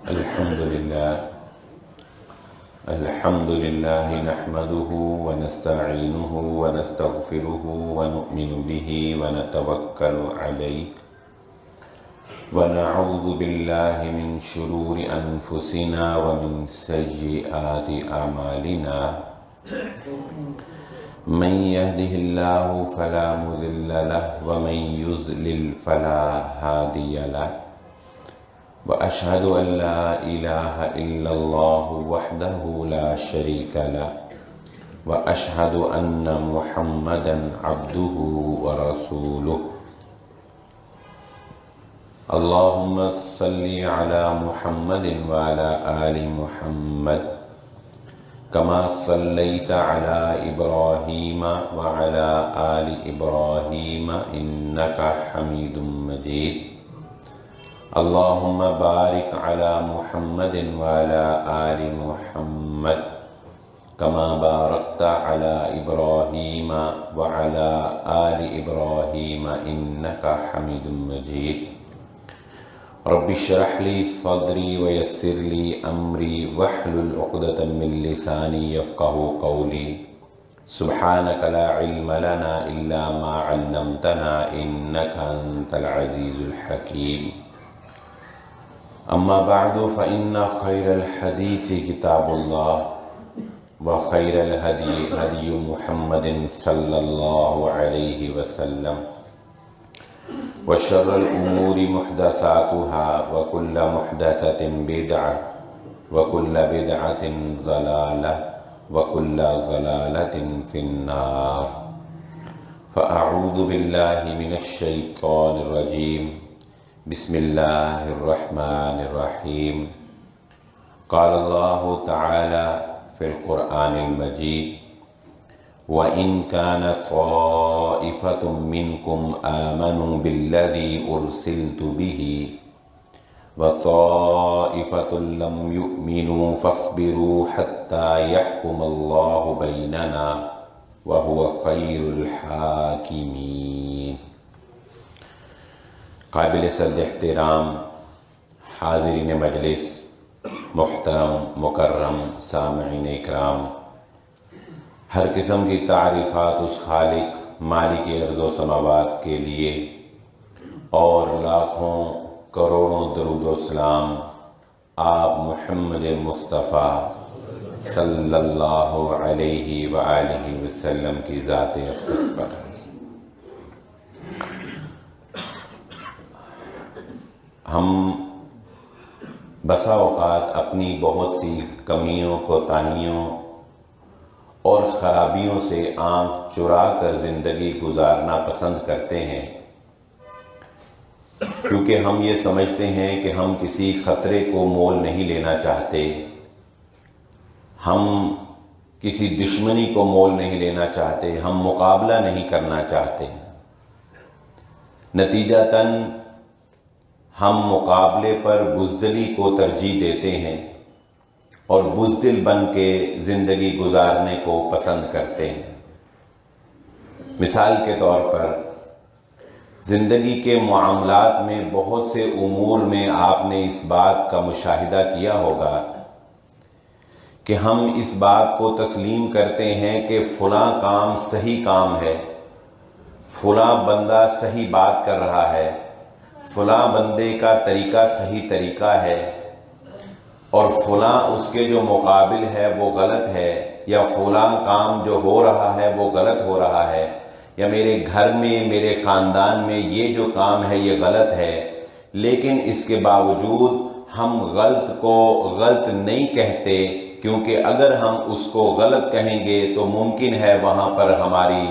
الحمد لله نحمده ونستعينه ونستغفره ونؤمن به ونتوكل عليه ونعوذ بالله من شرور أنفسنا ومن سيئات أعمالنا من يهده الله فلا مضل له ومن يضلل فلا هادي له وأشهد أن لا إله إلا الله وحده لا شريك له وأشهد أن محمدا عبده ورسوله اللهم صل على محمد وعلى آل محمد كما صليت على إبراهيم وعلى آل إبراهيم إنك حميد مجيد اللهم بارك على محمد وعلى آل محمد كما باركت على إبراهيم وعلى آل إبراهيم إنك حميد مجيد رب اشرح لي صدري ويسر لي أمري واحلل عقدة من لساني يفقهوا قولي سبحانك لا علم لنا إلا ما علمتنا إنك أنت العزيز الحكيم أما بعد فإن خير الحديث كتاب الله وخير الهدي هدي محمد صلى الله عليه وسلم وشر الأمور محدثاتها وكل محدثة بدعة وكل بدعة ضلالة وكل ضلالة في النار فأعوذ بالله من الشيطان الرجيم بسم الله الرحمن الرحيم قال الله تعالى في القرآن المجيد وَإِنْ كَانَ طَائِفَةٌ مِّنْكُمْ آمَنُوا بِالَّذِي أُرْسِلْتُ بِهِ وَطَائِفَةٌ لَّمْ يُؤْمِنُوا فَاصْبِرُوا حَتَّى يَحْكُمَ اللَّهُ بَيْنَنَا وَهُوَ خَيْرُ الْحَاكِمِينَ۔ قابل صد احترام حاضرین مجلس، محترم مکرم سامعین اکرام، ہر قسم کی تعریفات اس خالق مالک ارض و سماوات کے لیے اور لاکھوں کروڑوں درود و سلام آپ محمد مصطفیٰ صلی اللہ علیہ وآلہ وسلم کی ذات اقدس پر۔ ہم بسا اوقات اپنی بہت سی کمیوں کوتاہیوں اور خرابیوں سے آنکھ چرا کر زندگی گزارنا پسند کرتے ہیں، کیونکہ ہم یہ سمجھتے ہیں کہ ہم کسی خطرے کو مول نہیں لینا چاہتے، ہم کسی دشمنی کو مول نہیں لینا چاہتے، ہم مقابلہ نہیں کرنا چاہتے۔ نتیجتاً ہم مقابلے پر بزدلی کو ترجیح دیتے ہیں اور بزدل بن کے زندگی گزارنے کو پسند کرتے ہیں۔ مثال کے طور پر زندگی کے معاملات میں بہت سے امور میں آپ نے اس بات کا مشاہدہ کیا ہوگا کہ ہم اس بات کو تسلیم کرتے ہیں کہ فلاں کام صحیح کام ہے، فلاں بندہ صحیح بات کر رہا ہے، فلاں بندے کا طریقہ صحیح طریقہ ہے، اور فلاں اس کے جو مقابل ہے وہ غلط ہے، یا فلاں کام جو ہو رہا ہے وہ غلط ہو رہا ہے، یا میرے گھر میں میرے خاندان میں یہ جو کام ہے یہ غلط ہے۔ لیکن اس کے باوجود ہم غلط کو غلط نہیں کہتے، کیونکہ اگر ہم اس کو غلط کہیں گے تو ممکن ہے وہاں پر ہماری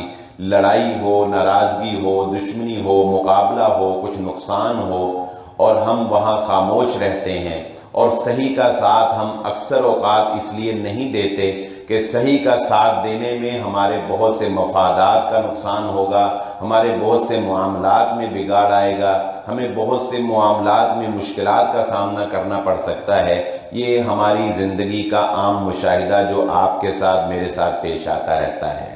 لڑائی ہو، ناراضگی ہو، دشمنی ہو، مقابلہ ہو، کچھ نقصان ہو، اور ہم وہاں خاموش رہتے ہیں۔ اور صحیح کا ساتھ ہم اکثر اوقات اس لیے نہیں دیتے کہ صحیح کا ساتھ دینے میں ہمارے بہت سے مفادات کا نقصان ہوگا، ہمارے بہت سے معاملات میں بگاڑ آئے گا، ہمیں بہت سے معاملات میں مشکلات کا سامنا کرنا پڑ سکتا ہے۔ یہ ہماری زندگی کا عام مشاہدہ جو آپ کے ساتھ میرے ساتھ پیش آتا رہتا ہے۔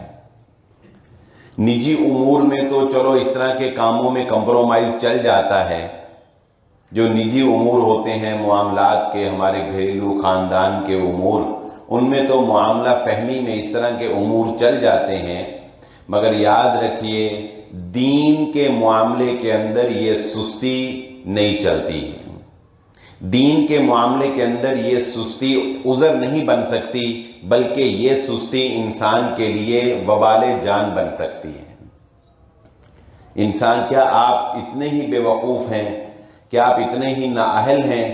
نجی امور میں تو چلو اس طرح کے کاموں میں کمپرومائز چل جاتا ہے، جو نجی امور ہوتے ہیں معاملات کے، ہمارے گھریلو خاندان کے امور، ان میں تو معاملہ فہمی میں اس طرح کے امور چل جاتے ہیں، مگر یاد رکھیے دین کے معاملے کے اندر یہ سستی نہیں چلتی ہے۔ دین کے معاملے کے اندر یہ سستی عذر نہیں بن سکتی، بلکہ یہ سستی انسان کے لیے وبال جان بن سکتی ہے۔ انسان، کیا آپ اتنے ہی بے وقوف ہیں، کیا آپ اتنے ہی نااہل ہیں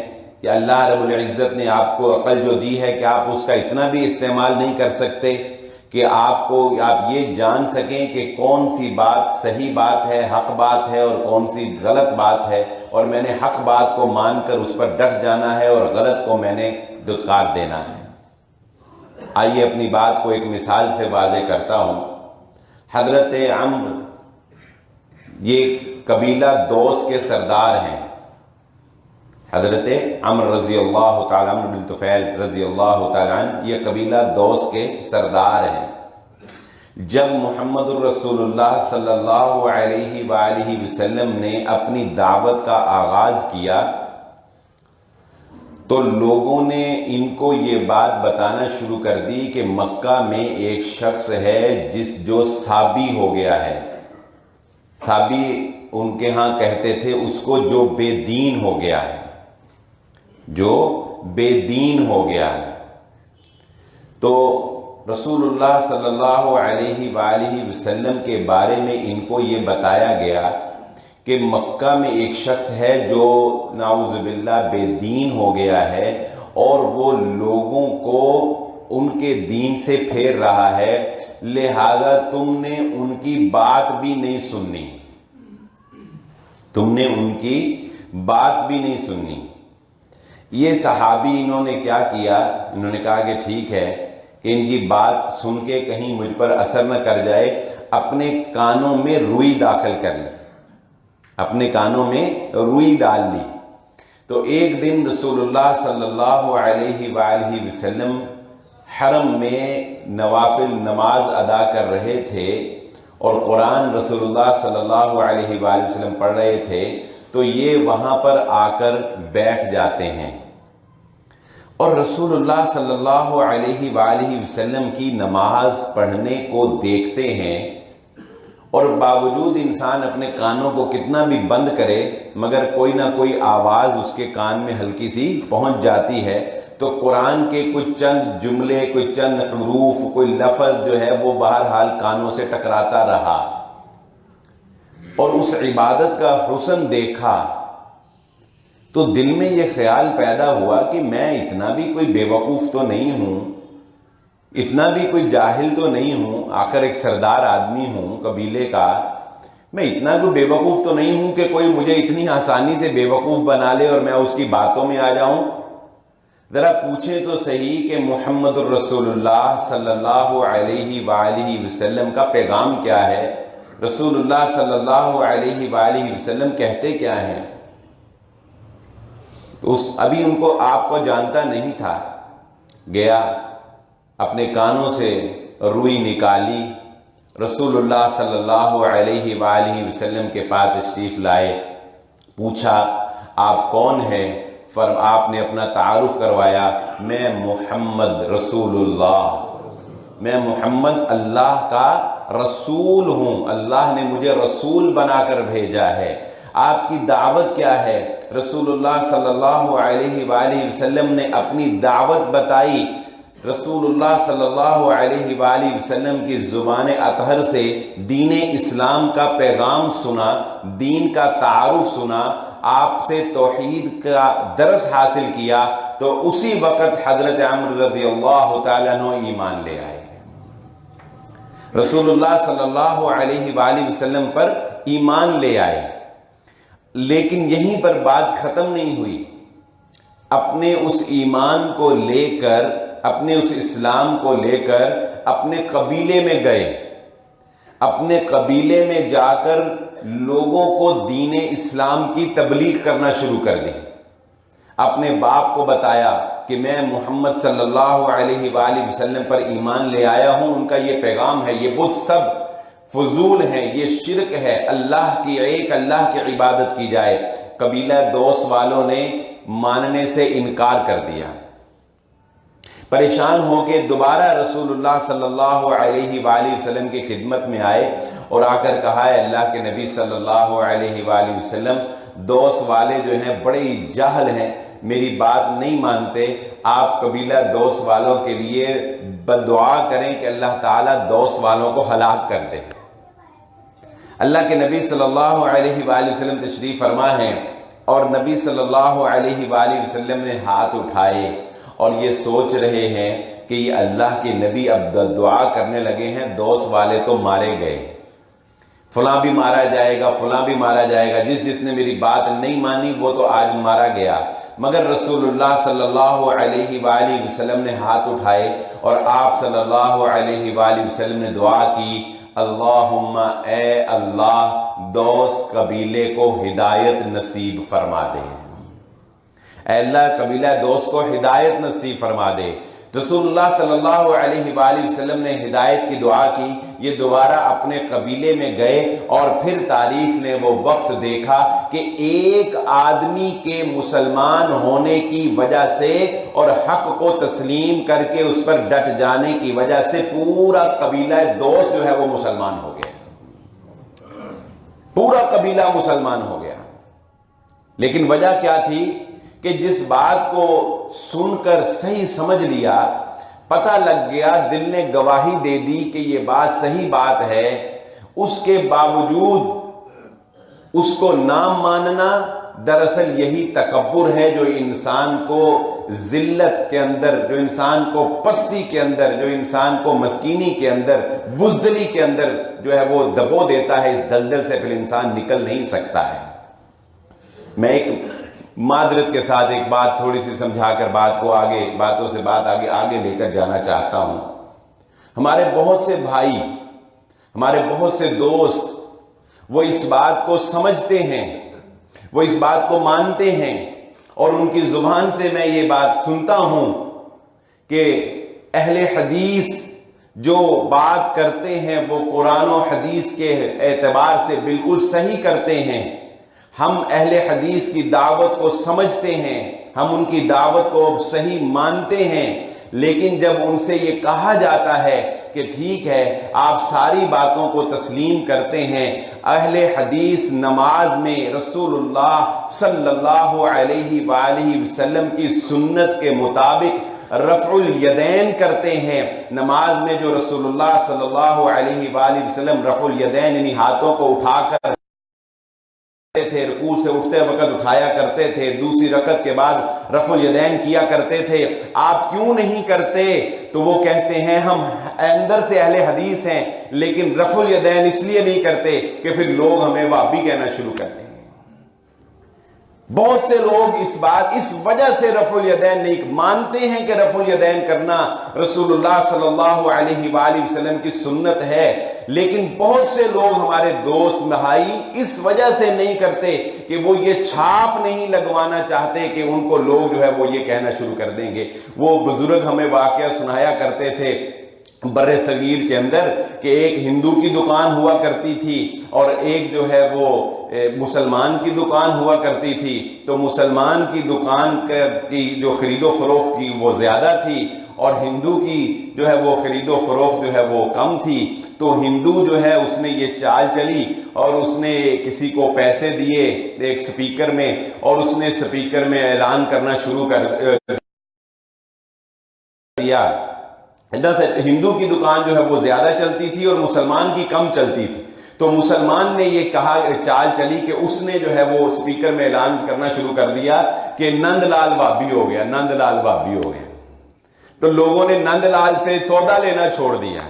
کہ اللہ رب العزت نے آپ کو عقل جو دی ہے کہ آپ اس کا اتنا بھی استعمال نہیں کر سکتے کہ آپ یہ جان سکیں کہ کون سی بات صحیح بات ہے، حق بات ہے، اور کون سی غلط بات ہے، اور میں نے حق بات کو مان کر اس پر ڈٹ جانا ہے اور غلط کو میں نے دھتکار دینا ہے۔ آئیے اپنی بات کو ایک مثال سے واضح کرتا ہوں۔ حضرت عمرو یہ قبیلہ دوس کے سردار ہیں۔ حضرت عمرو رضی اللہ تعالیٰ عنہ بن طفیل رضی اللہ تعالیٰ عنہ یہ قبیلہ دوس کے سردار ہیں۔ جب محمد الرسول اللہ صلی اللہ علیہ وآلہ وسلم نے اپنی دعوت کا آغاز کیا تو لوگوں نے ان کو یہ بات بتانا شروع کر دی کہ مکہ میں ایک شخص ہے جو صابی ہو گیا ہے۔ صابی ان کے ہاں کہتے تھے اس کو جو بے دین ہو گیا ہے، جو بے دین ہو گیا ہے۔ تو رسول اللہ صلی اللہ علیہ وآلہ وسلم کے بارے میں ان کو یہ بتایا گیا کہ مکہ میں ایک شخص ہے جو نعوذ باللہ بے دین ہو گیا ہے، اور وہ لوگوں کو ان کے دین سے پھیر رہا ہے، لہذا تم نے ان کی بات بھی نہیں سننی، تم نے ان کی بات بھی نہیں سننی۔ یہ صحابی انہوں نے کیا کیا، انہوں نے کہا کہ ٹھیک ہے کہ ان کی بات سن کے کہیں مجھ پر اثر نہ کر جائے، اپنے کانوں میں روئی داخل کر لی، اپنے کانوں میں روئی ڈال لی۔ تو ایک دن رسول اللہ صلی اللہ علیہ وآلہ وسلم حرم میں نوافل نماز ادا کر رہے تھے اور قرآن رسول اللہ صلی اللہ علیہ وآلہ وسلم پڑھ رہے تھے، تو یہ وہاں پر آ کر بیٹھ جاتے ہیں اور رسول اللہ صلی اللہ علیہ وآلہ وسلم کی نماز پڑھنے کو دیکھتے ہیں، اور باوجود انسان اپنے کانوں کو کتنا بھی بند کرے مگر کوئی نہ کوئی آواز اس کے کان میں ہلکی سی پہنچ جاتی ہے۔ تو قرآن کے کچھ چند جملے، کوئی چند حروف، کوئی لفظ جو ہے وہ بہرحال کانوں سے ٹکراتا رہا، اور اس عبادت کا حسن دیکھا تو دل میں یہ خیال پیدا ہوا کہ میں اتنا بھی کوئی بے وقوف تو نہیں ہوں، اتنا بھی کوئی جاہل تو نہیں ہوں، آخر ایک سردار آدمی ہوں قبیلے کا، میں اتنا کوئی بے وقوف تو نہیں ہوں کہ کوئی مجھے اتنی آسانی سے بے وقوف بنا لے اور میں اس کی باتوں میں آ جاؤں۔ ذرا پوچھیں تو صحیح کہ محمد الرسول اللہ صلی اللہ علیہ وآلہ وسلم کا پیغام کیا ہے، رسول اللہ صلی اللہ علیہ وآلہ وسلم کہتے کیا ہیں۔ ابھی ان کو آپ کو جانتا نہیں تھا، گیا اپنے کانوں سے روئی نکالی، رسول اللہ صلی اللہ علیہ وآلہ وسلم کے پاس تشریف لائے، پوچھا آپ کون ہیں، آپ نے اپنا تعارف کروایا، میں محمد رسول اللہ، میں محمد اللہ کا رسول ہوں، اللہ نے مجھے رسول بنا کر بھیجا ہے۔ آپ کی دعوت کیا ہے؟ رسول اللہ صلی اللہ علیہ وآلہ وسلم نے اپنی دعوت بتائی، رسول اللہ صلی اللہ علیہ وآلہ وسلم کی زبان اطہر سے دین اسلام کا پیغام سنا، دین کا تعارف سنا، آپ سے توحید کا درس حاصل کیا، تو اسی وقت حضرت عمرو رضی اللہ تعالیٰ عنہ ایمان لے آئے، رسول اللہ صلی اللہ علیہ وآلہ وسلم پر ایمان لے آئے۔ لیکن یہیں پر بات ختم نہیں ہوئی، اپنے اس ایمان کو لے کر، اپنے اس اسلام کو لے کر اپنے قبیلے میں گئے، اپنے قبیلے میں جا کر لوگوں کو دین اسلام کی تبلیغ کرنا شروع کر دی، اپنے باپ کو بتایا کہ میں محمد صلی اللہ علیہ وآلہ وسلم پر ایمان لے آیا ہوں، ان کا یہ پیغام ہے، یہ بت سب فضول ہیں، یہ شرک ہے، اللہ کی عبادت کی جائے۔ قبیلہ دوس والوں نے ماننے سے انکار کر دیا۔ پریشان ہو کے دوبارہ رسول اللہ صلی اللہ علیہ وآلہ وسلم کی خدمت میں آئے اور آ کر کہا ہے اللہ کے نبی صلی اللہ علیہ وآلہ وسلم، دوس والے جو ہیں بڑے جاہل ہیں، میری بات نہیں مانتے، آپ قبیلہ دوس والوں کے لیے بددعا کریں کہ اللہ تعالیٰ دوس والوں کو ہلاک کر دے۔ اللہ کے نبی صلی اللہ علیہ وآلہ وسلم تشریف فرما ہیں اور نبی صلی اللہ علیہ وآلہ وسلم نے ہاتھ اٹھائے اور یہ سوچ رہے ہیں کہ یہ اللہ کے نبی اب دعا کرنے لگے ہیں، دوس والے تو مارے گئے، فلاں بھی مارا جائے گا، فلاں بھی مارا جائے گا، جس نے میری بات نہیں مانی وہ تو آج مارا گیا۔ مگر رسول اللہ صلی اللہ علیہ وآلہ وسلم نے ہاتھ اٹھائے اور آپ صلی اللہ علیہ وآلہ وسلم نے دعا کی، اللہم اے اللہ دوس قبیلے کو ہدایت نصیب فرما دے، اے اللہ قبیلہ دوس کو ہدایت نصیب فرما دے۔ رسول اللہ صلی اللہ علیہ وآلہ وسلم نے ہدایت کی دعا کی، یہ دوبارہ اپنے قبیلے میں گئے اور پھر تاریخ نے وہ وقت دیکھا کہ ایک آدمی کے مسلمان ہونے کی وجہ سے اور حق کو تسلیم کر کے اس پر ڈٹ جانے کی وجہ سے پورا قبیلہ دوس جو ہے وہ مسلمان ہو گیا، پورا قبیلہ مسلمان ہو گیا۔ لیکن وجہ کیا تھی کہ جس بات کو سن کر صحیح سمجھ لیا، پتہ لگ گیا، دل نے گواہی دے دی کہ یہ بات صحیح بات ہے، اس کے باوجود اس کو نہ ماننا دراصل یہی تکبر ہے جو انسان کو ذلت کے اندر، جو انسان کو پستی کے اندر، جو انسان کو مسکینی کے اندر، بزدلی کے اندر جو ہے وہ دبو دیتا ہے۔ اس دلدل سے پھر انسان نکل نہیں سکتا ہے۔ میں ایک معذرت کے ساتھ ایک بات تھوڑی سی سمجھا کر باتوں سے بات آگے لے کر جانا چاہتا ہوں۔ ہمارے بہت سے بھائی، ہمارے بہت سے دوست، وہ اس بات کو سمجھتے ہیں، وہ اس بات کو مانتے ہیں اور ان کی زبان سے میں یہ بات سنتا ہوں کہ اہل حدیث جو بات کرتے ہیں وہ قرآن و حدیث کے اعتبار سے بالکل صحیح کرتے ہیں۔ ہم اہل حدیث کی دعوت کو سمجھتے ہیں، ہم ان کی دعوت کو صحیح مانتے ہیں، لیکن جب ان سے یہ کہا جاتا ہے کہ ٹھیک ہے آپ ساری باتوں کو تسلیم کرتے ہیں، اہل حدیث نماز میں رسول اللہ صلی اللہ علیہ وآلہ وسلم کی سنت کے مطابق رفع الیدین کرتے ہیں، نماز میں جو رسول اللہ صلی اللہ علیہ وآلہ وسلم رفع الیدین یعنی ہاتھوں کو اٹھا کر تھے، رکوع سے اٹھتے وقت اٹھایا کرتے تھے، دوسری رکعت کے بعد رفع الیدین کیا کرتے تھے، آپ کیوں نہیں کرتے؟ تو وہ کہتے ہیں ہم اندر سے اہل حدیث ہیں لیکن رفع الیدین اس لیے نہیں کرتے کہ پھر لوگ ہمیں وہابی کہنا شروع کرتے ہیں۔ بہت سے لوگ اس وجہ سے رفع الیدین نہیں مانتے ہیں کہ رفع الیدین کرنا رسول اللہ صلی اللہ علیہ وآلہ وسلم کی سنت ہے، لیکن بہت سے لوگ ہمارے دوست بھائی اس وجہ سے نہیں کرتے کہ وہ یہ چھاپ نہیں لگوانا چاہتے کہ ان کو لوگ جو ہے وہ یہ کہنا شروع کر دیں گے۔ وہ بزرگ ہمیں واقعہ سنایا کرتے تھے بر صغیر کے اندر کہ ایک ہندو کی دکان ہوا کرتی تھی اور ایک جو ہے وہ مسلمان کی دکان ہوا کرتی تھی، تو مسلمان کی دکان کی جو خرید و فروخت کی وہ زیادہ تھی اور ہندو کی جو ہے وہ خرید و فروخت جو ہے وہ کم تھی۔ تو ہندو جو ہے اس نے یہ چال چلی اور اس نے کسی کو پیسے دیے ایک سپیکر میں، اور اس نے سپیکر میں اعلان کرنا شروع کر دیا۔ ہندو کی دکان جو ہے وہ زیادہ چلتی تھی اور مسلمان کی کم چلتی تھی، تو مسلمان نے یہ کہا چال چلی کہ اس نے جو ہے وہ سپیکر میں اعلان کرنا شروع کر دیا کہ نند لال وہابی ہو گیا، نند لال وہابی ہو گیا۔ تو لوگوں نے نند لال سے سودا لینا چھوڑ دیا۔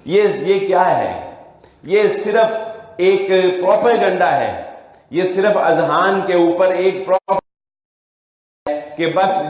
یہ کیا ہے؟ یہ صرف ایک پروپیگنڈا ہے، یہ صرف اذہان کے اوپر ایک کہ بس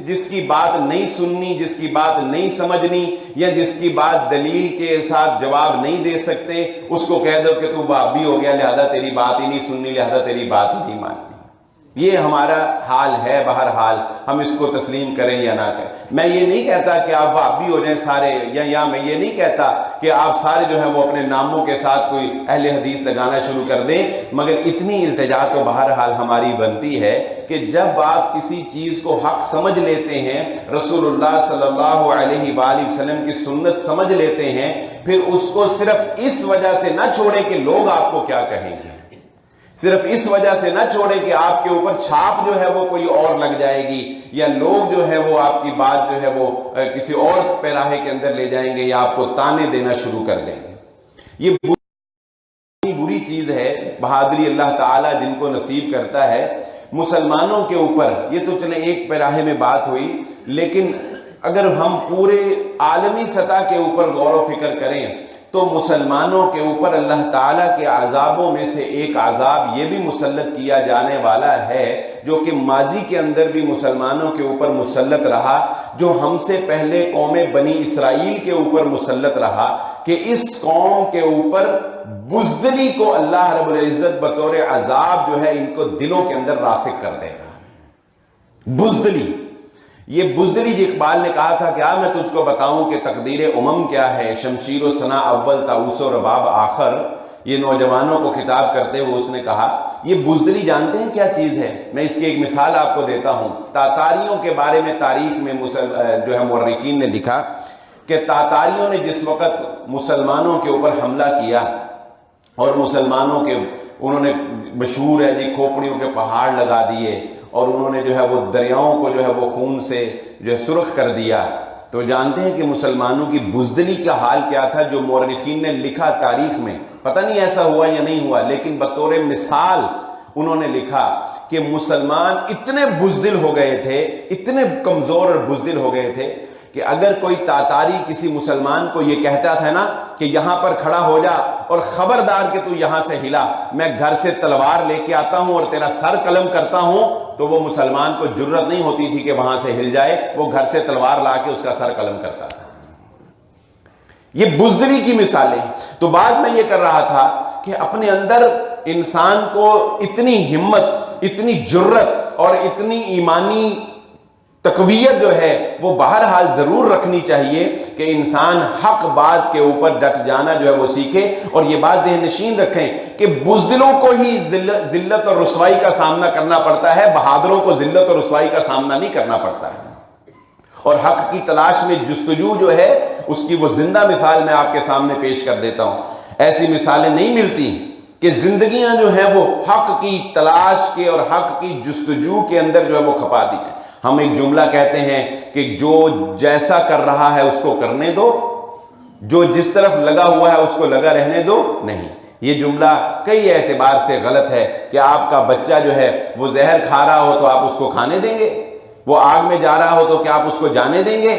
جس کی بات نہیں سننی، جس کی بات نہیں سمجھنی، یا جس کی بات دلیل کے ساتھ جواب نہیں دے سکتے، اس کو کہہ دو کہ تو وہابی ہو گیا، لہذا تیری بات ہی نہیں سننی، لہذا تیری بات ہی نہیں ماننی۔ یہ ہمارا حال ہے، بہرحال ہم اس کو تسلیم کریں یا نہ کریں۔ میں یہ نہیں کہتا کہ آپ وہابی ہو جائیں سارے، یا میں یہ نہیں کہتا کہ آپ سارے جو ہیں وہ اپنے ناموں کے ساتھ کوئی اہل حدیث لگانا شروع کر دیں، مگر اتنی التجا تو بہرحال ہماری بنتی ہے کہ جب آپ کسی چیز کو حق سمجھ لیتے ہیں، رسول اللہ صلی اللہ علیہ وآلہ وسلم کی سنت سمجھ لیتے ہیں، پھر اس کو صرف اس وجہ سے نہ چھوڑیں کہ لوگ آپ کو کیا کہیں گے، صرف اس وجہ سے نہ چھوڑیں کہ آپ کے اوپر چھاپ جو ہے وہ کوئی اور لگ جائے گی، یا لوگ جو ہے وہ آپ کی بات جو ہے وہ کسی اور پیراہے کے اندر لے جائیں گے، یا آپ کو تانے دینا شروع کر دیں گے۔ یہ بری چیز ہے۔ بہادری اللہ تعالیٰ جن کو نصیب کرتا ہے مسلمانوں کے اوپر، یہ تو چلیں ایک پیراہے میں بات ہوئی، لیکن اگر ہم پورے عالمی سطح کے اوپر غور و فکر کریں تو مسلمانوں کے اوپر اللہ تعالیٰ کے عذابوں میں سے ایک عذاب یہ بھی مسلط کیا جانے والا ہے، جو کہ ماضی کے اندر بھی مسلمانوں کے اوپر مسلط رہا، جو ہم سے پہلے قوم بنی اسرائیل کے اوپر مسلط رہا، کہ اس قوم کے اوپر بزدلی کو اللہ رب العزت بطور عذاب جو ہے ان کو دلوں کے اندر راسخ کر دے گا۔ بزدلی، یہ بزدلی جو اقبال نے کہا تھا، کیا میں تجھ کو بتاؤں کہ تقدیر امم کیا ہے، شمشیر و ثنا اول طاؤس و رباب آخر، یہ نوجوانوں کو خطاب کرتے ہوئے اس نے کہا، یہ بزدلی جانتے ہیں کیا چیز ہے؟ میں اس کی ایک مثال آپ کو دیتا ہوں۔ تاتاریوں کے بارے میں تاریخ میں جو ہے مورخین نے لکھا کہ تاتاریوں نے جس وقت مسلمانوں کے اوپر حملہ کیا اور مسلمانوں کے انہوں نے مشہور ہے جی کھوپڑیوں کے پہاڑ لگا دیے، اور انہوں نے جو ہے وہ دریاؤں کو جو ہے وہ خون سے جو ہے سرخ کر دیا، تو جانتے ہیں کہ مسلمانوں کی بزدلی کا حال کیا تھا؟ جو مورخین نے لکھا تاریخ میں، پتہ نہیں ایسا ہوا یا نہیں ہوا، لیکن بطور مثال انہوں نے لکھا کہ مسلمان اتنے بزدل ہو گئے تھے، اتنے کمزور اور بزدل ہو گئے تھے کہ اگر کوئی تاتاری کسی مسلمان کو یہ کہتا تھا نا کہ یہاں پر کھڑا ہو جا اور خبردار کہ تو یہاں سے ہلا، میں گھر سے تلوار لے کے آتا ہوں اور تیرا سر قلم کرتا ہوں، تو وہ مسلمان کو جرت نہیں ہوتی تھی کہ وہاں سے ہل جائے، وہ گھر سے تلوار لا کے اس کا سر قلم کرتا تھا۔ یہ بزدلی کی مثالیں۔ تو بعد میں یہ کر رہا تھا کہ اپنے اندر انسان کو اتنی ہمت، اتنی جرت اور اتنی ایمانی تقویت جو ہے وہ بہرحال ضرور رکھنی چاہیے کہ انسان حق بات کے اوپر ڈٹ جانا جو ہے وہ سیکھے، اور یہ بات ذہن نشین رکھیں کہ بزدلوں کو ہی ذلت اور رسوائی کا سامنا کرنا پڑتا ہے، بہادروں کو ذلت اور رسوائی کا سامنا نہیں کرنا پڑتا ہے۔ اور حق کی تلاش میں جستجو جو ہے اس کی وہ زندہ مثال میں آپ کے سامنے پیش کر دیتا ہوں۔ ایسی مثالیں نہیں ملتی کہ زندگیاں جو ہیں وہ حق کی تلاش کے اور حق کی جستجو کے اندر جو ہے وہ کھپا دی ہیں۔ ہم ایک جملہ کہتے ہیں کہ جو جیسا کر رہا ہے اس کو کرنے دو، جو جس طرف لگا ہوا ہے اس کو لگا رہنے دو نہیں۔ یہ جملہ کئی اعتبار سے غلط ہے کہ آپ کا بچہ جو ہے وہ زہر کھا رہا ہو تو آپ اس کو کھانے دیں گے، وہ آگ میں جا رہا ہو تو کیا آپ اس کو جانے دیں گے؟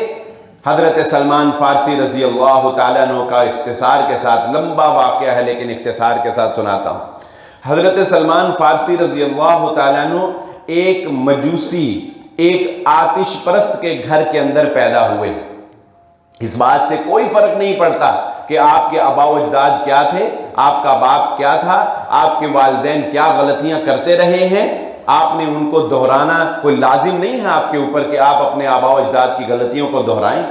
حضرت سلمان فارسی رضی اللہ تعالیٰ عنہ کا اختصار کے ساتھ، لمبا واقعہ ہے لیکن اختصار کے ساتھ سناتا ہوں۔ حضرت سلمان فارسی رضی اللہ تعالیٰ عنہ ایک مجوسی، ایک آتش پرست کے گھر کے اندر پیدا ہوئے۔ اس بات سے کوئی فرق نہیں پڑتا کہ آپ کے آبا و اجداد کیا تھے، آپ کا باپ کیا تھا، آپ کے والدین کیا غلطیاں کرتے رہے ہیں، آپ نے ان کو دہرانا کوئی لازم نہیں ہے آپ کے اوپر کہ آپ اپنے آبا و اجداد کی غلطیوں کو دہرائیں،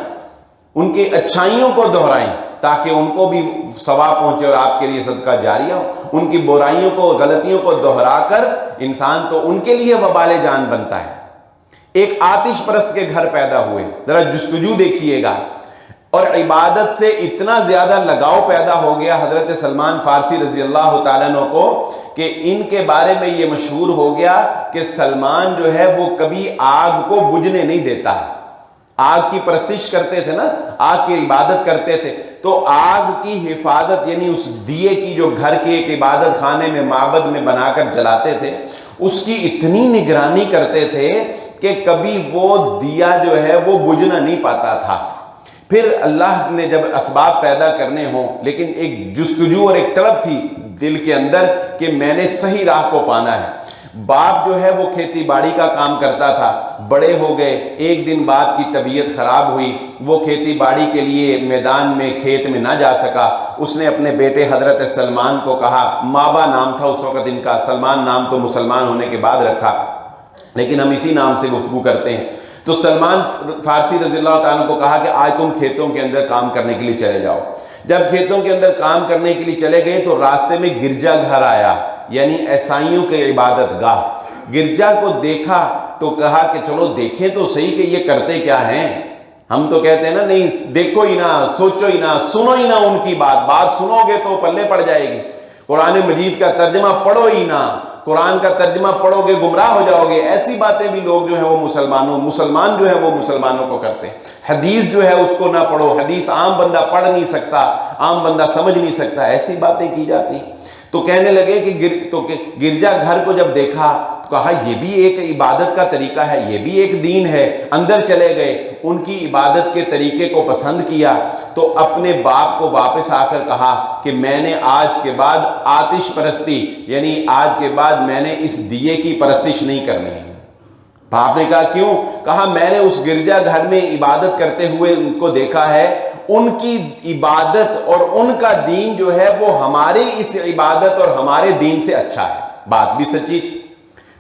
ان کے اچھائیوں کو دہرائیں تاکہ ان کو بھی ثواب پہنچے اور آپ کے لیے صدقہ جاریہ ہو۔ ان کی برائیوں کو، غلطیوں کو دہرا کر انسان تو ان کے لیے وبال جان بنتا ہے۔ ایک آتش پرست کے گھر پیدا ہوئے، ذرا جستجو دیکھیے گا، اور عبادت سے اتنا زیادہ لگاؤ پیدا ہو گیا حضرت سلمان فارسی رضی اللہ تعالیٰ عنہ کو کہ ان کے بارے میں یہ مشہور ہو گیا کہ سلمان جو ہے وہ کبھی آگ کو بجھنے نہیں دیتا۔ آگ کی پرستش کرتے تھے نا، آگ کی عبادت کرتے تھے، تو آگ کی حفاظت یعنی اس دیے کی جو گھر کے ایک عبادت خانے میں معبد میں بنا کر جلاتے تھے، اس کی اتنی نگرانی کرتے تھے کہ کبھی وہ دیا جو ہے وہ بجھنا نہیں پاتا تھا۔ پھر اللہ نے جب اسباب پیدا کرنے ہوں، لیکن ایک جستجو اور ایک طلب تھی دل کے اندر کہ میں نے صحیح راہ کو پانا ہے۔ باپ جو ہے وہ کھیتی باڑی کا کام کرتا تھا، بڑے ہو گئے، ایک دن باپ کی طبیعت خراب ہوئی، وہ کھیتی باڑی کے لیے میدان میں کھیت میں نہ جا سکا۔ اس نے اپنے بیٹے حضرت سلمان کو کہا، مابا نام تھا اس وقت ان کا، سلمان نام تو مسلمان ہونے کے بعد رکھا، لیکن ہم اسی نام سے گفتگو کرتے ہیں۔ تو سلمان فارسی رضی اللہ تعالیٰ کو کہا کہ آج تم کھیتوں کے اندر کام کرنے کے لیے چلے جاؤ۔ جب کھیتوں کے اندر کام کرنے کے لیے چلے گئے تو راستے میں گرجا گھر آیا، یعنی عیسائیوں کے عبادت گاہ۔ گرجا کو دیکھا تو کہا کہ چلو دیکھیں تو صحیح کہ یہ کرتے کیا ہیں۔ ہم تو کہتے ہیں نا نہیں دیکھو ہی نہ، سوچو ہی نہ، سنو ہی نہ ان کی بات سنو گے تو پلے پڑ جائے گی۔ قرآن مجید کا ترجمہ پڑھو ہی نہ، قرآن کا ترجمہ پڑھو گے گمراہ ہو جاؤ گے۔ ایسی باتیں بھی لوگ جو ہیں وہ مسلمان جو ہے وہ مسلمانوں کو کرتے ہیں۔ حدیث جو ہے اس کو نہ پڑھو، حدیث عام بندہ پڑھ نہیں سکتا، عام بندہ سمجھ نہیں سکتا، ایسی باتیں کی جاتی۔ تو کہنے لگے کہ گرجا گھر کو جب دیکھا تو کہا یہ بھی ایک عبادت کا طریقہ ہے، یہ بھی ایک دین ہے۔ اندر چلے گئے، ان کی عبادت کے طریقے کو پسند کیا، تو اپنے باپ کو واپس آ کر کہا کہ میں نے آج کے بعد آتش پرستی، یعنی آج کے بعد میں نے اس دیے کی پرستش نہیں کرنی ہے۔ باپ نے کہا کیوں؟ کہا میں نے اس گرجا گھر میں عبادت کرتے ہوئے ان کو دیکھا ہے، ان کی عبادت اور ان کا دین جو ہے وہ ہماری اس عبادت اور ہمارے دین سے اچھا ہے۔ بات بھی سچی تھی،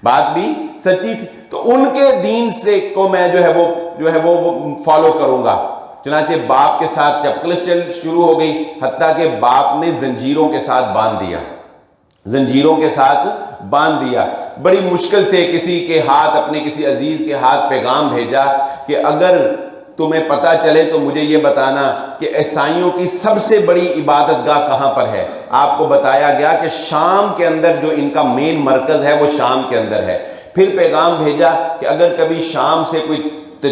بات بھی سچی تھی۔ تو ان کے دین سے کو میں جو ہے وہ فالو کروں گا۔ چنانچہ باپ کے ساتھ چپکلش شروع ہو گئی، حتیٰ کہ باپ نے زنجیروں کے ساتھ باندھ دیا، زنجیروں کے ساتھ باندھ دیا۔ بڑی مشکل سے کسی کے ہاتھ، اپنے کسی عزیز کے ہاتھ پیغام بھیجا کہ اگر تمہیں پتہ چلے تو مجھے یہ بتانا کہ عیسائیوں کی سب سے بڑی عبادت گاہ کہاں پر ہے۔ آپ کو بتایا گیا کہ شام کے اندر جو ان کا مین مرکز ہے وہ شام کے اندر ہے۔ پھر پیغام بھیجا کہ اگر کبھی شام سے کوئی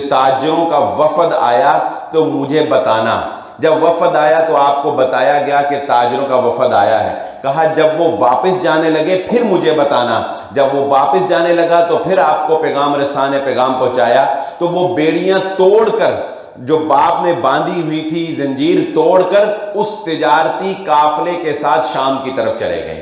تاجروں کا وفد آیا تو مجھے بتانا۔ جب وفد آیا تو آپ کو بتایا گیا کہ تاجروں کا وفد آیا ہے۔ کہا جب وہ واپس جانے لگے پھر مجھے بتانا۔ جب وہ واپس جانے لگا تو پھر آپ کو پیغام رساں نے پیغام پہنچایا۔ تو وہ بیڑیاں توڑ کر جو باپ نے باندھی ہوئی تھی، زنجیر توڑ کر اس تجارتی قافلے کے ساتھ شام کی طرف چلے گئے۔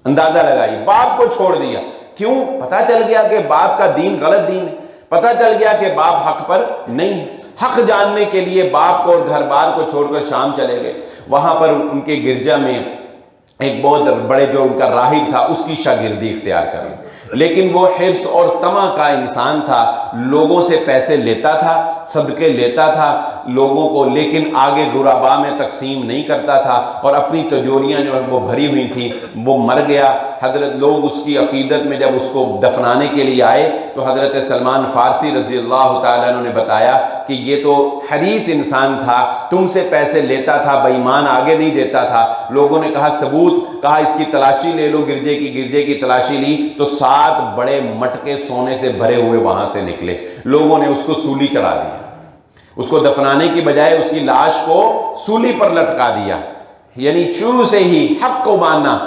اندازہ لگائی، باپ کو چھوڑ دیا۔ کیوں؟ پتہ چل گیا کہ باپ کا دین غلط دین ہے، پتہ چل گیا کہ باپ حق پر نہیں ہے۔ حق جاننے کے لیے باپ کو اور گھر بار کو چھوڑ کر شام چلے گئے۔ وہاں پر ان کے گرجا میں ایک بہت بڑے جو ان کا راہب تھا اس کی شاگردی اختیار کر لی، لیکن وہ حرص اور طمع کا انسان تھا، لوگوں سے پیسے لیتا تھا، صدقے لیتا تھا لوگوں کو، لیکن آگے غربا میں تقسیم نہیں کرتا تھا، اور اپنی تجوریاں جو ہیں وہ بھری ہوئی تھیں۔ وہ مر گیا۔ حضرت لوگ اس کی عقیدت میں جب اس کو دفنانے کے لیے آئے تو حضرت سلمان فارسی رضی اللہ تعالیٰ عنہ نے بتایا کہ یہ تو حریص انسان تھا، تم سے پیسے لیتا تھا، بے ایمان آگے نہیں دیتا تھا۔ لوگوں نے کہا ثبوت، کہا اس کی تلاشی لے لو، گرجے کی تلاشی لی تو 7 بڑے مٹکے سونے سے بھرے ہوئے وہاں سے نکلے۔ لوگوں نے اس کو سولی چڑھا دیا، اس کو دفنانے کی بجائے اس کی لاش کو سولی پر لٹکا دیا، یعنی شروع سے ہی حق کو ماننا،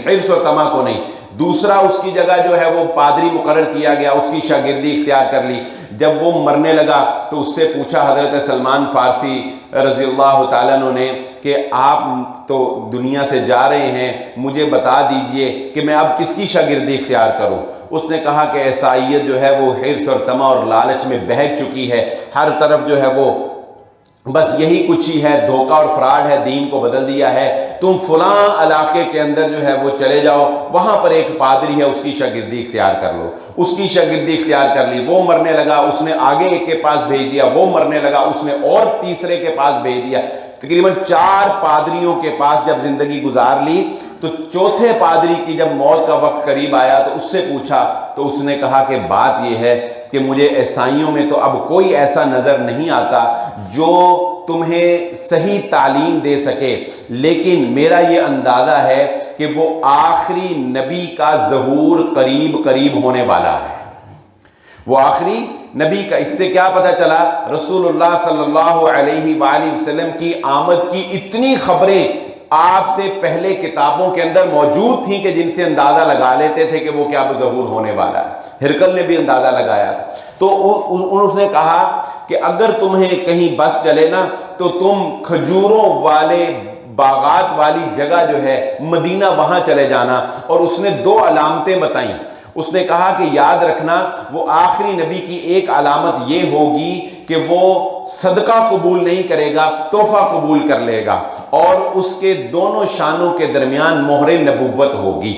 حرص اور طمع کو نہیں۔ دوسرا اس کی جگہ جو ہے وہ پادری مقرر کیا گیا، اس کی شاگردی اختیار کر لی۔ جب وہ مرنے لگا تو اس سے پوچھا حضرت سلمان فارسی رضی اللہ تعالیٰ عنہ نے کہ آپ تو دنیا سے جا رہے ہیں، مجھے بتا دیجئے کہ میں اب کس کی شاگردی اختیار کروں۔ اس نے کہا کہ عیسائیت جو ہے وہ حرص اور طمع اور لالچ میں بہک چکی ہے، ہر طرف جو ہے وہ بس یہی کچھ ہی ہے، دھوکہ اور فراڈ ہے، دین کو بدل دیا ہے۔ تم فلاں علاقے کے اندر جو ہے وہ چلے جاؤ، وہاں پر ایک پادری ہے، اس کی شاگردی اختیار کر لو۔ اس کی شاگردی اختیار کر لی، وہ مرنے لگا، اس نے آگے ایک کے پاس بھیج دیا، وہ مرنے لگا، اس نے اور تیسرے کے پاس بھیج دیا۔ تقریباً 4 پادریوں کے پاس جب زندگی گزار لی تو چوتھے پادری کی جب موت کا وقت قریب آیا تو اس سے پوچھا تو اس نے کہا کہ بات یہ ہے کہ مجھے عیسائیوں میں تو اب کوئی ایسا نظر نہیں آتا جو تمہیں صحیح تعلیم دے سکے، لیکن میرا یہ اندازہ ہے کہ وہ آخری نبی کا ظہور قریب ہونے والا ہے۔ وہ آخری نبی کا، اس سے کیا پتہ چلا؟ رسول اللہ صلی اللہ علیہ وآلہ وسلم کی آمد کی اتنی خبریں آپ سے پہلے کتابوں کے اندر موجود تھیں کہ جن سے اندازہ لگا لیتے تھے کہ وہ کیا ظہور ہونے والا ہے۔ ہرقل نے بھی اندازہ لگایا تو اس نے کہا کہ اگر تمہیں کہیں بس چلے نا تو تم کھجوروں والے باغات والی جگہ جو ہے مدینہ، وہاں چلے جانا۔ اور اس نے 2 علامتیں بتائیں۔ اس نے کہا کہ یاد رکھنا وہ آخری نبی کی ایک علامت یہ ہوگی کہ وہ صدقہ قبول نہیں کرے گا، تحفہ قبول کر لے گا، اور اس کے دونوں شانوں کے درمیان مہر نبوت ہوگی۔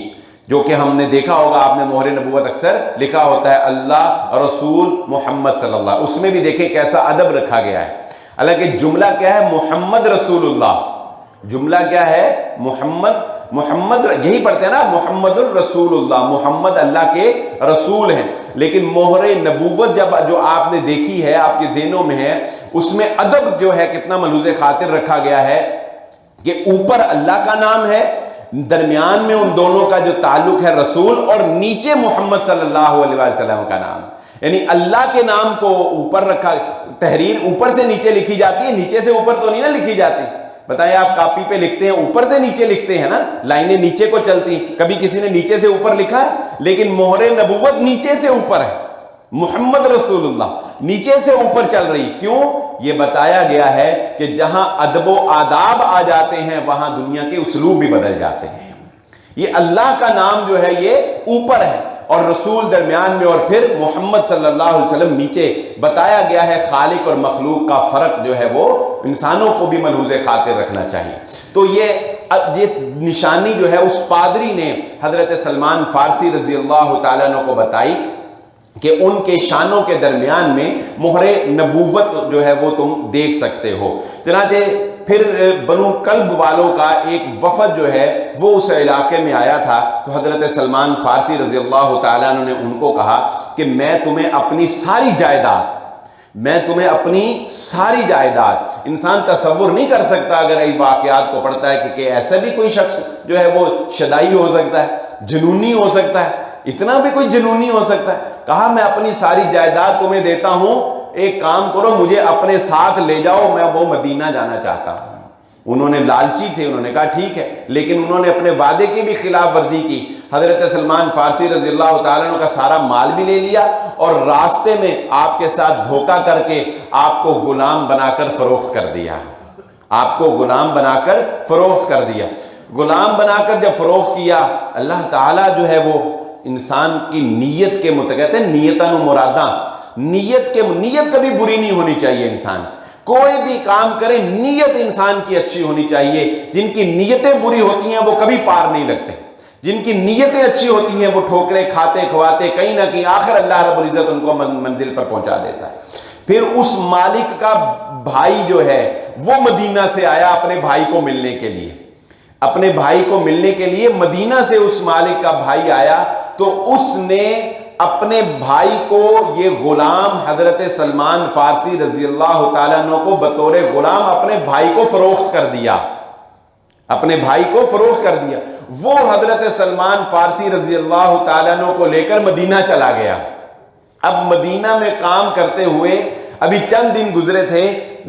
جو کہ ہم نے دیکھا ہوگا، آپ نے مہر نبوت اکثر لکھا ہوتا ہے اللہ رسول محمد صلی اللہ، اس میں بھی دیکھیں کیسا ادب رکھا گیا ہے۔ حالانکہ جملہ کیا ہے؟ محمد رسول اللہ، جملہ کیا ہے؟ محمد یہی پڑھتے ہیں نا، محمد الرسول اللہ، محمد اللہ کے رسول ہیں۔ لیکن مہر نبوت جب جو آپ نے دیکھی ہے، آپ کے ذہنوں میں ہے، اس میں ادب جو ہے کتنا ملحوظ خاطر رکھا گیا ہے کہ اوپر اللہ کا نام ہے، درمیان میں ان دونوں کا جو تعلق ہے رسول، اور نیچے محمد صلی اللہ علیہ وسلم کا نام، یعنی اللہ کے نام کو اوپر رکھا۔ تحریر اوپر سے نیچے لکھی جاتی ہے، نیچے سے اوپر تو نہیں نا لکھی جاتی۔ بتائیں، آپ کاپی پہ لکھتے ہیں اوپر سے نیچے لکھتے ہیں نا، لائنیں نیچے کو چلتی ہیں، کبھی کسی نے نیچے سے اوپر لکھا ہے؟ لیکن مہر نبوت نیچے سے اوپر ہے، محمد رسول اللہ نیچے سے اوپر چل رہی۔ کیوں؟ یہ بتایا گیا ہے کہ جہاں ادب و آداب آ جاتے ہیں وہاں دنیا کے اسلوب بھی بدل جاتے ہیں۔ یہ اللہ کا نام جو ہے یہ اوپر ہے اور رسول درمیان میں، اور پھر محمد صلی اللہ علیہ وسلم نیچے۔ بتایا گیا ہے خالق اور مخلوق کا فرق جو ہے وہ انسانوں کو بھی ملحوظ خاطر رکھنا چاہیے۔ تو یہ نشانی جو ہے اس پادری نے حضرت سلمان فارسی رضی اللہ تعالیٰ عنہ کو بتائی کہ ان کے شانوں کے درمیان میں مہر نبوت جو ہے وہ تم دیکھ سکتے ہو۔ چنانچہ پھر بنو کلب والوں کا ایک وفد جو ہے وہ اس علاقے میں آیا تھا، تو حضرت سلمان فارسی رضی اللہ تعالیٰ عنہ نے ان کو کہا کہ میں تمہیں اپنی ساری جائیداد، انسان تصور نہیں کر سکتا اگر یہ واقعات کو پڑھتا ہے کہ ایسا بھی کوئی شخص جو ہے وہ شدائی ہو سکتا ہے، جنونی ہو سکتا ہے، اتنا بھی کوئی جنونی ہو سکتا ہے۔ کہا میں اپنی ساری جائیداد تمہیں دیتا ہوں، ایک کام کرو مجھے اپنے ساتھ لے جاؤ، میں وہ مدینہ جانا چاہتا ہوں۔ انہوں نے لالچی تھے، انہوں نے کہا ٹھیک ہے، لیکن انہوں نے اپنے وعدے کی بھی خلاف ورزی کی۔ حضرت سلمان فارسی رضی اللہ تعالیٰ عنہ کا سارا مال بھی لے لیا اور راستے میں آپ کے ساتھ دھوکہ کر کے آپ کو غلام بنا کر فروخت کر دیا۔ غلام بنا کر جب فروخت کیا، اللہ تعالیٰ جو ہے وہ انسان کی نیت کے متعلق ہے، نیتاً و مراداں، نیت کبھی بری نہیں ہونی چاہیے۔ انسان کوئی بھی کام کرے نیت انسان کی اچھی ہونی چاہیے۔ جن کی نیتیں بری ہوتی ہیں وہ کبھی پار نہیں لگتے، جن کی نیتیں اچھی ہوتی ہیں وہ ٹھوکریں کھاتے کھواتے کہیں نہ کہیں آخر اللہ رب العزت ان کو منزل پر پہنچا دیتا ہے۔ پھر اس مالک کا بھائی جو ہے وہ مدینہ سے آیا اپنے بھائی کو ملنے کے لیے، مدینہ سے اس مالک کا بھائی آیا، تو اس نے اپنے بھائی کو، یہ غلام حضرت سلمان فارسی رضی اللہ تعالیٰ عنہ کو بطور غلام اپنے بھائی کو فروخت کر دیا، وہ حضرت سلمان فارسی رضی اللہ تعالیٰ عنہ کو لے کر مدینہ چلا گیا۔ اب مدینہ میں کام کرتے ہوئے ابھی چند دن گزرے تھے،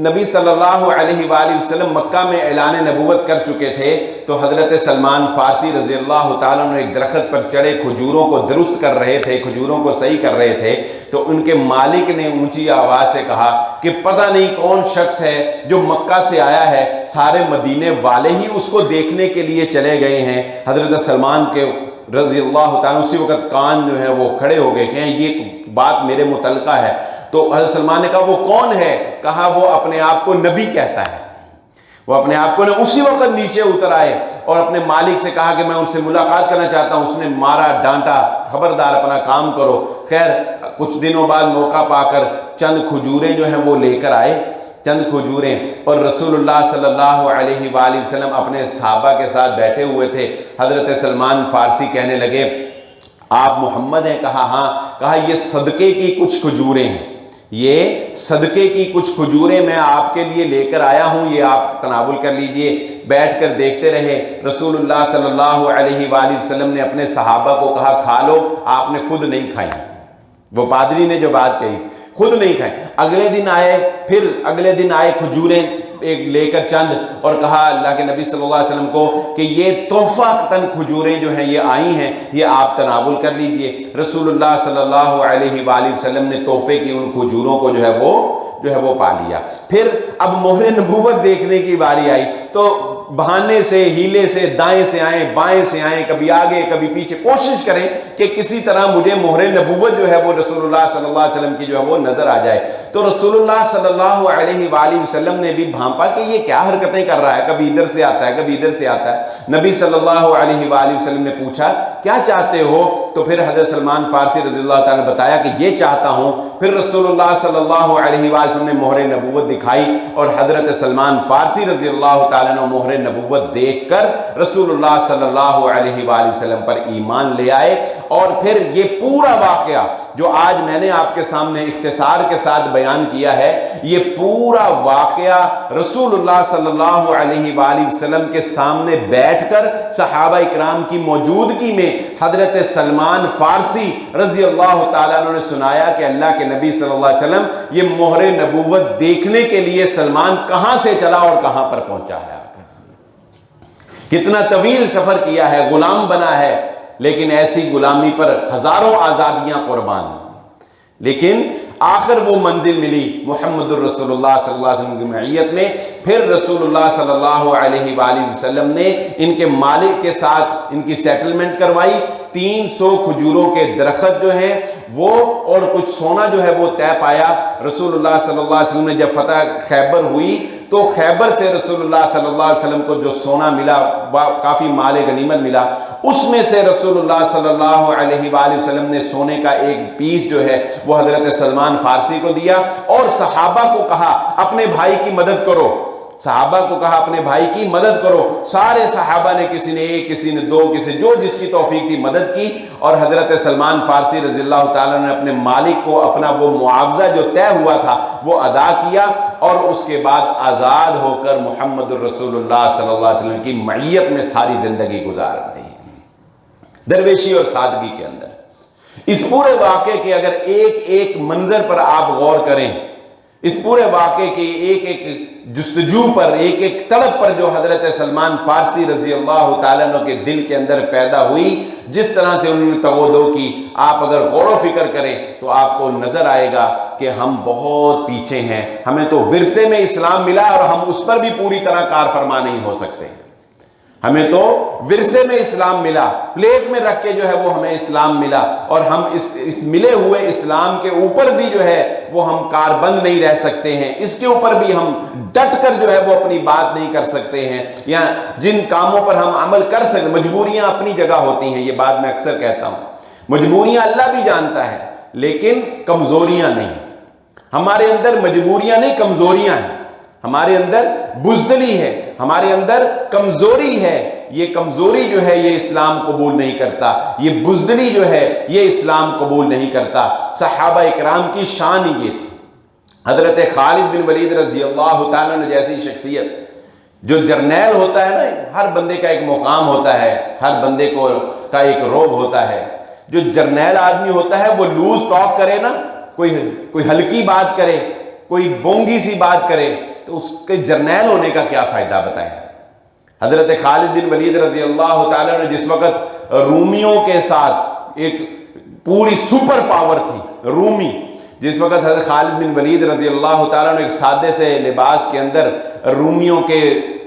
نبی صلی اللہ علیہ وآلہ وسلم مکہ میں اعلان نبوت کر چکے تھے، تو حضرت سلمان فارسی رضی اللہ تعالیٰ عنہ ایک درخت پر چڑھے کھجوروں کو درست کر رہے تھے، کھجوروں کو صحیح کر رہے تھے، تو ان کے مالک نے اونچی آواز سے کہا کہ پتہ نہیں کون شخص ہے جو مکہ سے آیا ہے، سارے مدینے والے ہی اس کو دیکھنے کے لیے چلے گئے ہیں۔ حضرت سلمان کے رضی اللہ تعالیٰ اسی وقت کان جو ہے وہ کھڑے ہو گئے کہ یہ بات میرے متعلقہ ہے۔ تو حضرت سلمان نے کہا وہ کون ہے؟ کہا وہ اپنے آپ کو نبی کہتا ہے، وہ اپنے آپ کو اسی وقت نیچے اتر آئے اور اپنے مالک سے کہا کہ میں ان سے ملاقات کرنا چاہتا ہوں۔ اس نے مارا ڈانٹا، خبردار اپنا کام کرو۔ خیر کچھ دنوں بعد موقع پا کر چند کھجوریں جو ہیں وہ لے کر آئے، چند کھجوریں، اور رسول اللہ صلی اللہ علیہ وآلہ وسلم اپنے صحابہ کے ساتھ بیٹھے ہوئے تھے۔ حضرت سلمان فارسی کہنے لگے آپ محمد ہیں؟ کہا ہاں۔ کہا یہ صدقے کی کچھ کھجوریں ہیں، یہ صدقے کی کچھ کھجوریں میں آپ کے لیے لے کر آیا ہوں، یہ آپ تناول کر لیجئے۔ بیٹھ کر دیکھتے رہے۔ رسول اللہ صلی اللہ علیہ وآلہ وسلم نے اپنے صحابہ کو کہا کھا لو، آپ نے خود نہیں کھائیں۔ وہ پادری نے جو بات کہی خود نہیں کھائیں۔ اگلے دن آئے کھجوریں ایک لے کر چند، اور کہا اللہ کے نبی صلی اللہ علیہ وسلم کو کہ یہ تحفہ تن کھجوریں جو ہیں یہ آئی ہیں، یہ آپ تناول کر لیجئے۔ رسول اللہ صلی اللہ علیہ وآلہ وسلم نے تحفے کی ان کھجوروں کو جو ہے وہ پا لیا۔ پھر اب مہر نبوت دیکھنے کی باری آئی، تو بہانے سے، ہیلے سے، دائیں سے آئیں بائیں سے آئیں، کبھی آگے کبھی پیچھے، کوشش کریں کہ کسی طرح مجھے مہر نبوت جو ہے وہ رسول اللہ صلی اللہ علیہ وسلم کی جو ہے وہ نظر آ جائے۔ تو رسول اللہ صلی اللہ علیہ وآلہ وسلم نے بھی بھانپا کہ یہ کیا حرکتیں کر رہا ہے، کبھی ادھر سے آتا ہے کبھی ادھر سے آتا ہے۔ نبی صلی اللہ علیہ وآلہ وسلم نے پوچھا کیا چاہتے ہو؟ تو پھر حضرت سلمان فارسی رضی اللہ تعالیٰ نے بتایا کہ یہ چاہتا ہوں۔ پھر رسول اللہ صلی اللہ علیہ وآلہ وسلم نے مہر نبوت دکھائی، اور حضرت سلمان فارسی رضی اللہ تعالیٰ نے مہر نبوت دیکھ کر رسول اللہ صلی اللہ علیہ وآلہ وسلم پر ایمان لے آئے۔ اور پھر یہ پورا واقعہ جو آج میں نے آپ کے سامنے اختصار کے ساتھ بیان کیا ہے، یہ پورا واقعہ رسول اللہ صلی اللہ علیہ وآلہ وسلم کے سامنے بیٹھ کر صحابہ اکرام کی موجودگی میں حضرت سلمان فارسی رضی اللہ تعالیٰ عنہ نے سنایا کہ اللہ کے نبی صلی اللہ علیہ وسلم یہ مہر نبوت دیکھنے کے لیے سلمان کہاں سے چلا اور کہاں پر پہنچا ہے، کتنا طویل سفر کیا ہے، غلام بنا ہے، لیکن ایسی غلامی پر ہزاروں آزادیاں قربان، لیکن آخر وہ منزل ملی محمد الرسول اللہ صلی اللہ علیہ وسلم کی معیت میں۔ پھر رسول اللہ صلی اللہ علیہ وآلہ وسلم نے ان کے مالک کے ساتھ ان کی سیٹلمنٹ کروائی، 300 کھجوروں کے درخت جو ہیں وہ اور کچھ سونا جو ہے وہ طے پایا۔ رسول اللہ صلی اللہ علیہ وسلم نے جب فتح خیبر ہوئی تو خیبر سے رسول اللہ صلی اللہ علیہ وسلم کو جو سونا ملا، کافی مال غنیمت ملا، اس میں سے رسول اللہ صلی اللہ علیہ وآلہ وسلم نے سونے کا ایک پیس جو ہے وہ حضرت سلمان فارسی کو دیا، اور صحابہ کو کہا اپنے بھائی کی مدد کرو، صحابہ کو کہا اپنے بھائی کی مدد کرو۔ سارے صحابہ نے کسی نے ایک، کسی نے دو، کسی جو جس کی توفیق تھی مدد کی، اور حضرت سلمان فارسی رضی اللہ تعالیٰ نے اپنے مالک کو اپنا وہ معاوضہ جو طے ہوا تھا وہ ادا کیا، اور اس کے بعد آزاد ہو کر محمد الرسول اللہ صلی اللہ علیہ وسلم کی معیت میں ساری زندگی گزار دی، درویشی اور سادگی کے اندر۔ اس پورے واقعے کے اگر ایک ایک منظر پر آپ غور کریں، اس پورے واقعے کی ایک ایک جستجو پر، ایک ایک تڑپ پر جو حضرت سلمان فارسی رضی اللہ تعالیٰ عنہ کے دل کے اندر پیدا ہوئی، جس طرح سے انہوں نے تغودو کی، آپ اگر غور و فکر کریں تو آپ کو نظر آئے گا کہ ہم بہت پیچھے ہیں، ہمیں تو ورثے میں اسلام ملا اور ہم اس پر بھی پوری طرح کار فرما نہیں ہو سکتے ہیں۔ ہمیں تو ورثے میں اسلام ملا، پلیٹ میں رکھ کے جو ہے وہ ہمیں اسلام ملا، اور ہم اس ملے ہوئے اسلام کے اوپر بھی جو ہے وہ ہم کاربند نہیں رہ سکتے ہیں، اس کے اوپر بھی ہم ڈٹ کر جو ہے وہ اپنی بات نہیں کر سکتے ہیں، یا جن کاموں پر ہم عمل کر سکتے، مجبوریاں اپنی جگہ ہوتی ہیں، یہ بات میں اکثر کہتا ہوں، مجبوریاں اللہ بھی جانتا ہے لیکن کمزوریاں نہیں، ہمارے اندر مجبوریاں نہیں، کمزوریاں ہیں، ہمارے اندر بزدلی ہے، ہمارے اندر کمزوری ہے، یہ کمزوری جو ہے یہ اسلام قبول نہیں کرتا، یہ بزدلی جو ہے یہ اسلام قبول نہیں کرتا۔ صحابہ اکرام کی شان یہ تھی۔ حضرت خالد بن ولید رضی اللہ تعالیٰ نے جیسی شخصیت، جو جرنیل ہوتا ہے نا، ہر بندے کا ایک مقام ہوتا ہے، ہر بندے کا ایک روب ہوتا ہے، جو جرنیل آدمی ہوتا ہے وہ لوز ٹاک کرے نا، کوئی ہلکی بات کرے، کوئی بونگی سی بات کرے، تو اس کے جرنیل ہونے کا کیا فائدہ بتائیں۔ حضرت خالد بن ولید رضی اللہ تعالیٰ نے جس وقت رومیوں کے ساتھ، ایک پوری سپر پاور تھی رومی، جس وقت حضرت خالد بن ولید رضی اللہ تعالیٰ نے ایک سادے سے لباس کے اندر رومیوں کے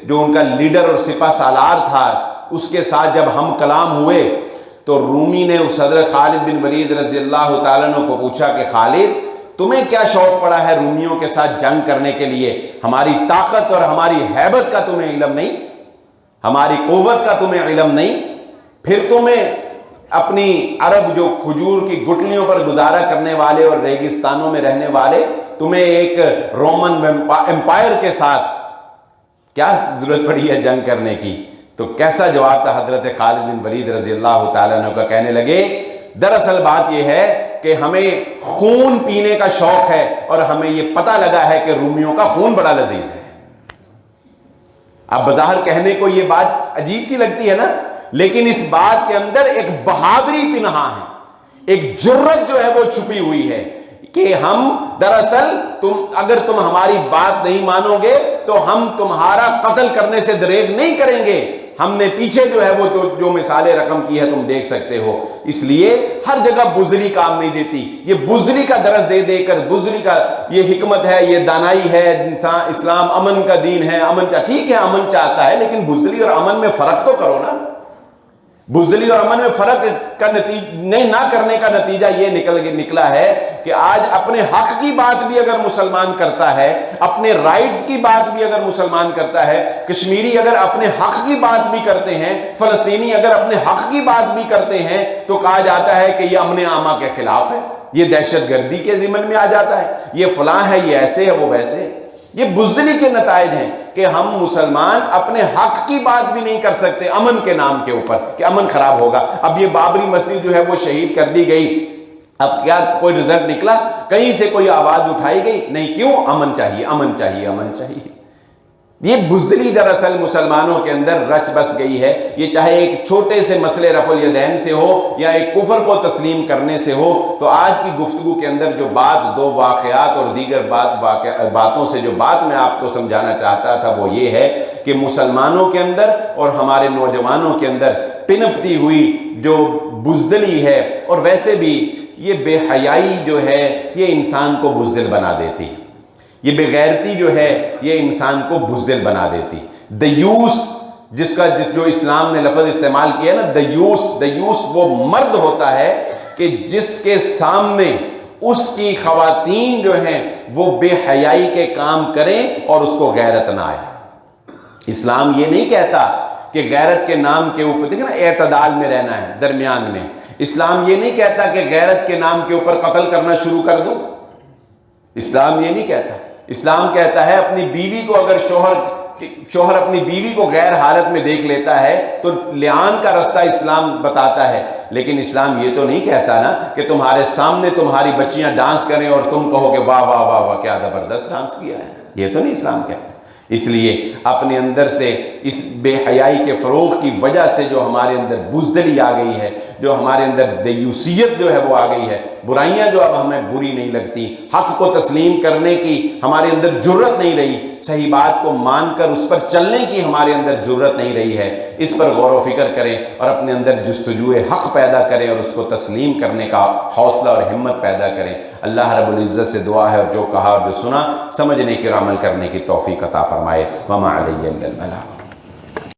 جو ان کا لیڈر اور سپہ سالار تھا اس کے ساتھ جب ہم کلام ہوئے، تو رومی نے اس حضرت خالد بن ولید رضی اللہ تعالیٰ عنہ کو پوچھا کہ خالد تمہیں کیا شوق پڑا ہے رومیوں کے ساتھ جنگ کرنے کے لیے؟ ہماری طاقت اور ہماری ہیبت کا تمہیں علم نہیں؟ ہماری قوت کا تمہیں علم نہیں؟ پھر تمہیں اپنی عرب جو کھجور کی گٹلیوں پر گزارا کرنے والے اور ریگستانوں میں رہنے والے، تمہیں ایک رومن امپائر کے ساتھ کیا ضرورت پڑی ہے جنگ کرنے کی؟ تو کیسا جواب تھا حضرت خالد بن ولید رضی اللہ تعالیٰ عنہ کا، کہنے لگے دراصل بات یہ ہے کہ ہمیں خون پینے کا شوق ہے، اور ہمیں یہ پتہ لگا ہے کہ رومیوں کا خون بڑا لذیذ ہے۔ اب بظاہر کہنے کو یہ بات عجیب سی لگتی ہے نا، لیکن اس بات کے اندر ایک بہادری پنہاں ہے، ایک جرت جو ہے وہ چھپی ہوئی ہے کہ ہم دراصل اگر تم ہماری بات نہیں مانو گے تو ہم تمہارا قتل کرنے سے دریغ نہیں کریں گے۔ ہم نے پیچھے جو ہے وہ جو مثالیں رقم کی ہے تم دیکھ سکتے ہو، اس لیے ہر جگہ بزدلی کام نہیں دیتی۔ یہ بزدلی کا درس دے دے کر، بزدلی کا یہ حکمت ہے، یہ دانائی ہے، اسلام امن کا دین ہے، امن ٹھیک ہے، امن چاہتا ہے، لیکن بزدلی اور امن میں فرق تو کرو نا۔ بزدلی اور امن میں فرق کا نہ کرنے کا نتیجہ یہ نکلا ہے کہ آج اپنے حق کی بات بھی اگر مسلمان کرتا ہے، اپنے رائٹس کی بات بھی اگر مسلمان کرتا ہے، کشمیری اگر اپنے حق کی بات بھی کرتے ہیں، فلسطینی اگر اپنے حق کی بات بھی کرتے ہیں، تو کہا جاتا ہے کہ یہ امن عامہ کے خلاف ہے، یہ دہشت گردی کے ضمن میں آ جاتا ہے، یہ فلاں ہے، یہ ایسے ہے، وہ ویسے ہے۔ یہ بزدلی کے نتائج ہیں کہ ہم مسلمان اپنے حق کی بات بھی نہیں کر سکتے امن کے نام کے اوپر کہ امن خراب ہوگا۔ اب یہ بابری مسجد جو ہے وہ شہید کر دی گئی، اب کیا کوئی رزلٹ نکلا؟ کہیں سے کوئی آواز اٹھائی گئی؟ نہیں۔ کیوں؟ امن چاہیے، امن چاہیے، امن چاہیے۔ یہ بزدلی دراصل مسلمانوں کے اندر رچ بس گئی ہے۔ یہ چاہے ایک چھوٹے سے مسئلے رفع الیدین سے ہو یا ایک کفر کو تسلیم کرنے سے ہو، تو آج کی گفتگو کے اندر جو بات، دو واقعات اور دیگر باتوں سے جو بات میں آپ کو سمجھانا چاہتا تھا وہ یہ ہے کہ مسلمانوں کے اندر اور ہمارے نوجوانوں کے اندر پنپتی ہوئی جو بزدلی ہے، اور ویسے بھی یہ بے حیائی جو ہے یہ انسان کو بزدل بنا دیتی ہے، یہ بے غیرتی جو ہے یہ انسان کو بزدل بنا دیتی۔ دیوس جو اسلام نے لفظ استعمال کیا نا، دیوس وہ مرد ہوتا ہے کہ جس کے سامنے اس کی خواتین جو ہیں وہ بے حیائی کے کام کریں اور اس کو غیرت نہ آئے۔ اسلام یہ نہیں کہتا کہ غیرت کے نام کے اوپر، دیکھیں نا، اعتدال میں رہنا ہے، درمیان میں۔ اسلام یہ نہیں کہتا کہ غیرت کے نام کے اوپر قتل کرنا شروع کر دو، اسلام یہ نہیں کہتا۔ اسلام کہتا ہے اپنی بیوی کو، اگر شوہر اپنی بیوی کو غیر حالت میں دیکھ لیتا ہے تو لعان کا رستہ اسلام بتاتا ہے، لیکن اسلام یہ تو نہیں کہتا نا کہ تمہارے سامنے تمہاری بچیاں ڈانس کریں اور تم کہو کہ واہ واہ واہ واہ کیا زبردست ڈانس کیا ہے، یہ تو نہیں اسلام کہتا۔ اس لیے اپنے اندر سے اس بے حیائی کے فروغ کی وجہ سے جو ہمارے اندر بزدلی آ گئی ہے، جو ہمارے اندر دیوسیت جو ہے وہ آ گئی ہے، برائیاں جو اب ہمیں بری نہیں لگتی، حق کو تسلیم کرنے کی ہمارے اندر جرت نہیں رہی، صحیح بات کو مان کر اس پر چلنے کی ہمارے اندر جرت نہیں رہی ہے، اس پر غور و فکر کریں اور اپنے اندر جستجو حق پیدا کریں اور اس کو تسلیم کرنے کا حوصلہ اور ہمت پیدا کریں۔ اللہ رب العزت سے دعا ہے اور جو کہا اور جو سنا سمجھنے کے اور عمل کرنے کی توفیق عطا فرمائے۔ وما علیہ الا البلاغ۔